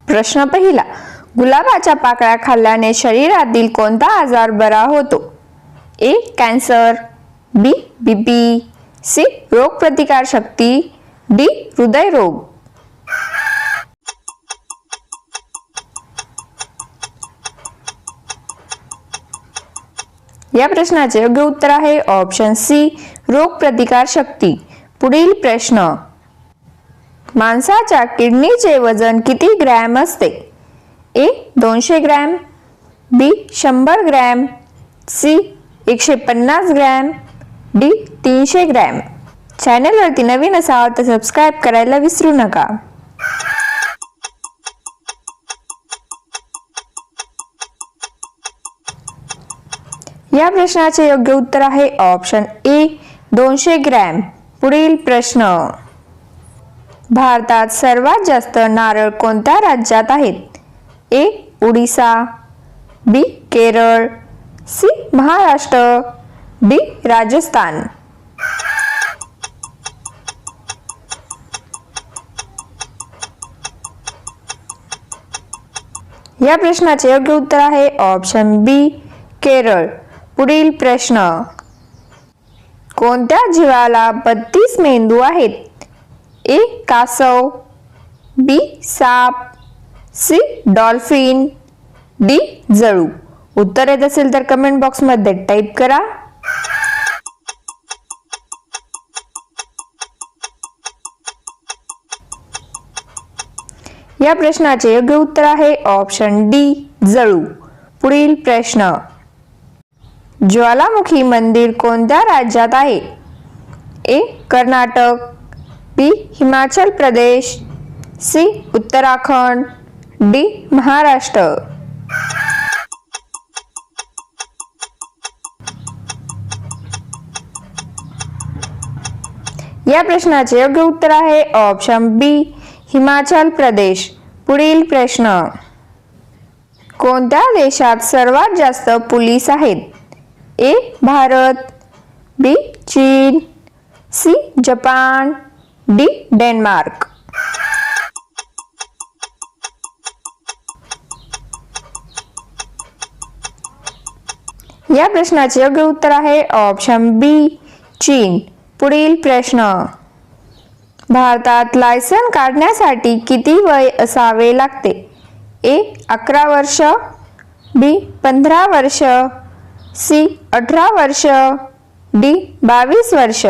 प्रश्न पहिला, गुलाबाच्या पाकळ्या खाल्ल्याने शरीरातील कोणता आजार बरा होतो? A. Cancer, B. BP, C. रोगप्रतिकार शक्ती, डी. हृदयरोग. या प्रश्नाचे योग्य उत्तर आहे ऑप्शन सी, रोगप्रतिकार शक्ती. पुढील प्रश्न, माणसाच्या किडनीचे वजन किती ग्रॅम असते? A. 200 gram, B. 100 gram, C. 150 gram, D. 300 gram. चॅनलवरती नवीन असाल तर सबस्क्राईब करायला विसरू नका. या प्रश्नाचे योग्य उत्तर आहे ऑप्शन ए, 200 ग्रॅम. पुढील प्रश्न, भारतात सर्वात जास्त नारळ कोणत्या राज्यात आहेत? ए. ओडिसा, बी. केरळ, सी. महाराष्ट्र, डी. राजस्थान. या प्रश्नाचे योग्य उत्तर आहे ऑप्शन बी, केरळ. पुढील प्रश्न, कोणत्या जीवाला 32 मेंदू आहेत? ए. कासव, बी. साप, सी. Dolphin, D. जळू. उत्तर येत असेल तर कमेंट बॉक्स मध्ये टाईप करा. या प्रश्नाचे योग्य उत्तर आहे ऑप्शन डी, जळू. पुढील प्रश्न, ज्वालामुखी मंदिर कोणत्या राज्यात आहे? ए. कर्नाटक, बी. हिमाचल प्रदेश, सी. उत्तराखंड, डी. महाराष्ट्र. या प्रश्नाचे योग्य उत्तर आहे ऑप्शन बी, हिमाचल प्रदेश. पुढील प्रश्न, कोणत्या देशात सर्वात जास्त पोलीस आहेत? ए. भारत, बी. चीन, सी. Japan, D. डेन्मार्क. या प्रश्नाचे योग्य उत्तर आहे ऑप्शन बी, चीन. पुढील प्रश्न, भारतात लायसन काढण्यासाठी किती वय असावे लागते? ए. 11 वर्ष, बी. 15 वर्ष, सी. 18 वर्ष, डी. 22 वर्ष.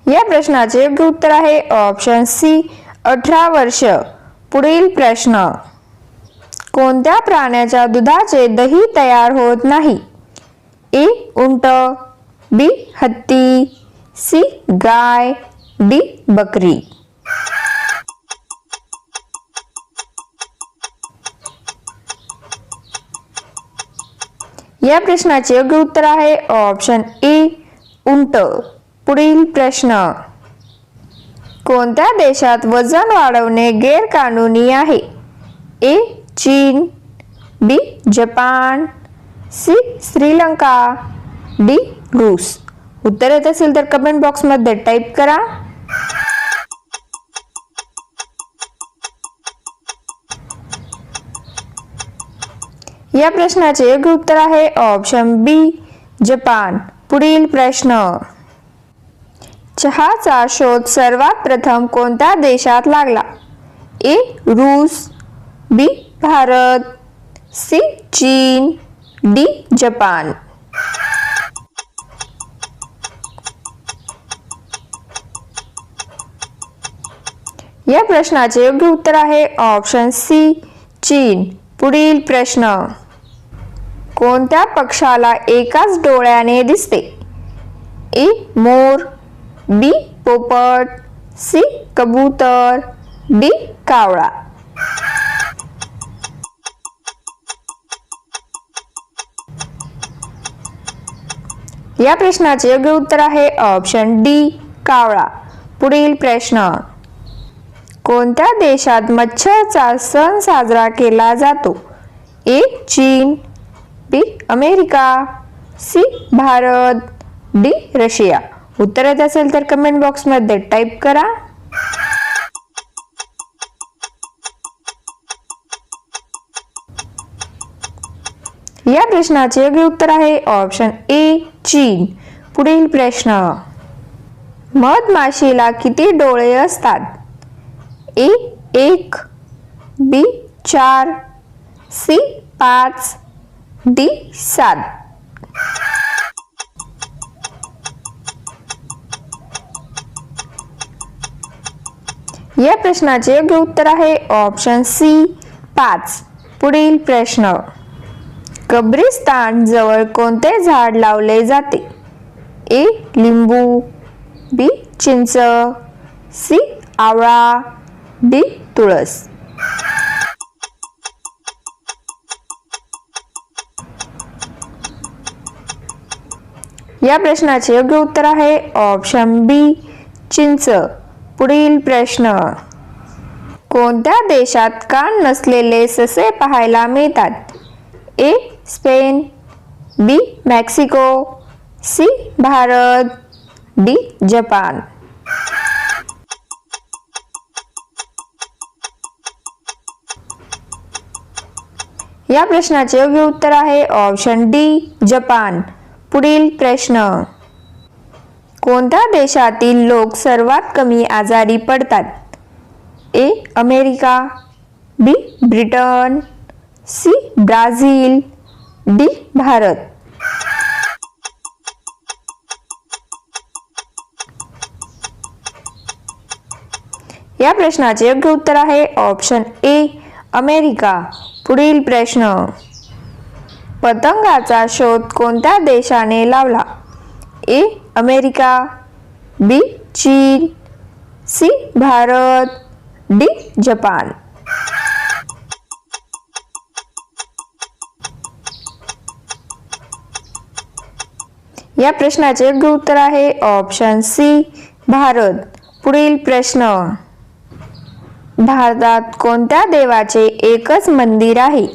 या प्रश्नाचे योग्य उत्तर आहे ऑप्शन सी, 18 वर्ष. पुढील प्रश्न, कोणत्या प्राण्याच्या दुधाचे दही तयार होत नाही? ए. उंट, बी. हत्ती, सी. गाय, डी. बकरी. या प्रश्नाचे योग्य उत्तर आहे ऑप्शन ए, उंट. पुढील प्रश्न, कोणत्या देशात वजन वाढवणे गैरकानूनी आहे? ए. चीन, B. Japan, C. Sri Lanka, D. रूस. उत्तर येत असेल तर कमेंट बॉक्स मध्ये टाईप करा. या प्रश्नाचे योग्य उत्तर आहे ऑप्शन बी, जपान. पुढील प्रश्न, चहाचा शोध सर्वात प्रथम कोणत्या देशात लागला? ए. रूस, बी. भारत, सी. चीन, डी. जपान. या प्रश्नाचे योग्य उत्तर आहे ऑप्शन सी, चीन. पुढील प्रश्न, कोणत्या पक्षाला एकाच डोळ्याने दिसते? ए. मोर, बी. पोपट, सी. कबूतर, डी. कावळा. या प्रश्नाचे योग्य उत्तर आहे ऑप्शन डी, कावळा. पुढील प्रश्न, कोणत्या देशात मच्छरचा सण साजरा केला जातो? ए. चीन, B. America, C. Bharat, D. Russia. उत्तर येत असेल तर कमेंट बॉक्समध्ये टाईप करा. या प्रश्नाचे योग्य उत्तर आहे ऑप्शन ए चीन. पुढील प्रश्न. मधमाशीला किती डोळे असतात? ए 1, बी 4, सी 5, डी 7. या प्रश्नाचे योग्य उत्तर आहे ऑप्शन सी 5. पुढील प्रश्न. कब्रिस्तान जवळ कोणते झाड लावले जाते? ए लिंबू, बी चिंच, सी आवळा, डी तुळस. या प्रश्नाचे योग्य उत्तर आहे ऑप्शन बी चिंच. पुढील प्रश्न. कोणत्या देशात कान नसलेले ससे पाहायला मिळतात? A Spain, B Mexico, C Bharat, D Japan. या प्रश्नाचे योग्य उत्तर आहे ऑप्शन डी जपान. पुढील प्रश्न. कोणत्या देशातील लोक सर्वात कमी आजारी पडतात? A America, B Britain, C Brazil, D Bharat. या प्रश्नाचे योग्य उत्तर आहे ऑप्शन ए अमेरिका. पुढील प्रश्न. पतंगाचा शोध कोणत्या देशाने लावला? ए अमेरिका, बी चीन, सी भारत, डी जपान. या प्रश्नाचे योग्य उत्तर आहे ऑप्शन सी भारत. पुढील प्रश्न. भारतात कोणत्या देवाचे एकच मंदिर आहे?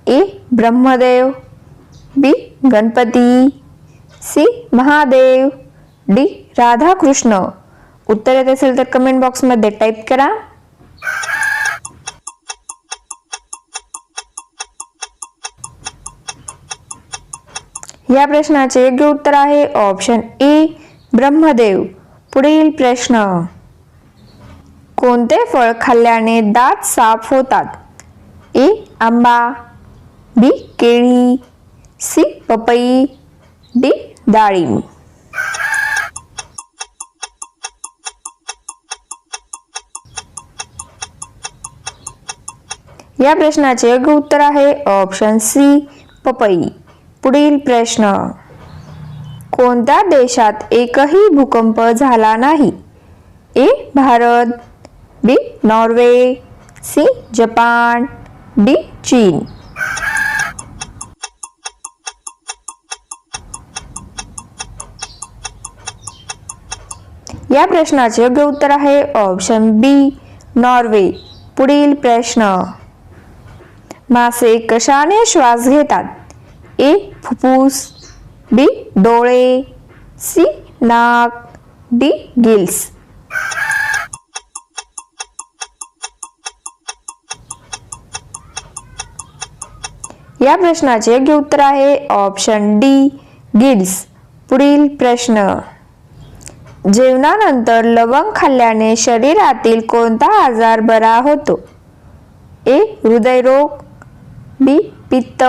ए ब्रह्मदेव, बी गणपती, सी महादेव, डी राधाकृष्ण. उत्तर येत असेल तर कमेंट बॉक्समध्ये टाईप करा. या प्रश्नाचे योग्य उत्तर आहे ऑप्शन ए ब्रह्मदेव. पुढील प्रश्न. कोणते फळ खाल्ल्याने दात साफ होतात? ए आंबा, बी केळी, सी पपई, डी डाळिंब. या प्रश्नाचे योग्य उत्तर आहे ऑप्शन सी पपई. पुढील प्रश्न. कोणत्या देशात एकही भूकंप झाला नाही? ए भारत, बी नॉर्वे, सी जपान, डी चीन. या प्रश्नाचे योग्य उत्तर आहे ऑप्शन बी नॉर्वे. पुढील प्रश्न. मासे कशाने श्वास घेतात? ए फुफ्फुस, बी डोळे, सी नाक, डी गिल्स. या प्रश्नाचे योग्य उत्तर आहे ऑप्शन डी गिल्स. पुढील प्रश्न. जेवणानंतर लवंग खाल्ल्याने शरीरातील कोणता आजार बरा होतो? ए हृदयरोग, बी पित्त,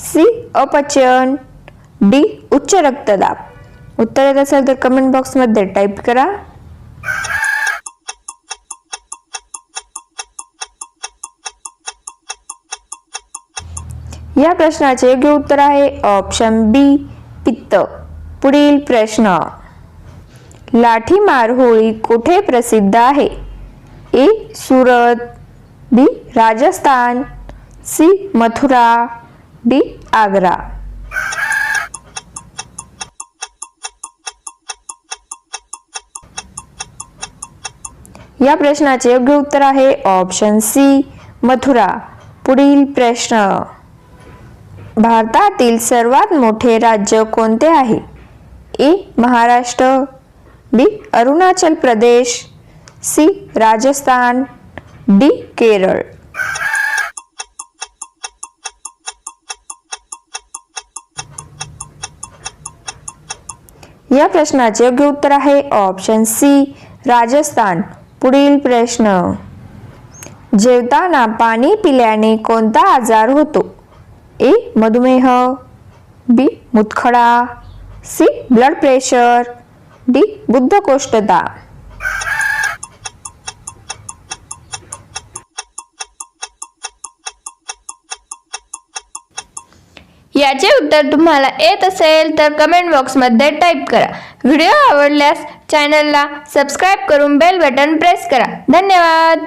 सी अपचन, डी उच्च रक्तदाब. उत्तर येत असेल तर कमेंट बॉक्समध्ये टाईप करा. या प्रश्नाचे योग्य उत्तर आहे ऑप्शन बी पित्त. पुढील प्रश्न. लाठीमार होळी कुठे प्रसिद्ध आहे? ए सुरत, बी राजस्थान, सी मथुरा, डी आग्रा. या प्रश्नाचे योग्य उत्तर आहे ऑप्शन सी मथुरा. पुढील प्रश्न. भारतातील सर्वात मोठे राज्य कोणते आहे? ए महाराष्ट्र, बी अरुणाचल प्रदेश, सी राजस्थान, डी केरळ. या प्रश्नाचे योग्य उत्तर आहे ऑप्शन सी राजस्थान. पुढील प्रश्न. जेवताना पाणी पिल्याने कोणता आजार होतो? ए मधुमेह, बी मूतखडा, सी ब्लड प्रेशर, डी बद्धकोष्ठता. याचे उत्तर तुम्हाला येत असेल तर कमेंट बॉक्समध्ये टाईप करा. व्हिडिओ आवडल्यास चॅनलला सबस्क्राईब करून बेल बटन प्रेस करा. धन्यवाद.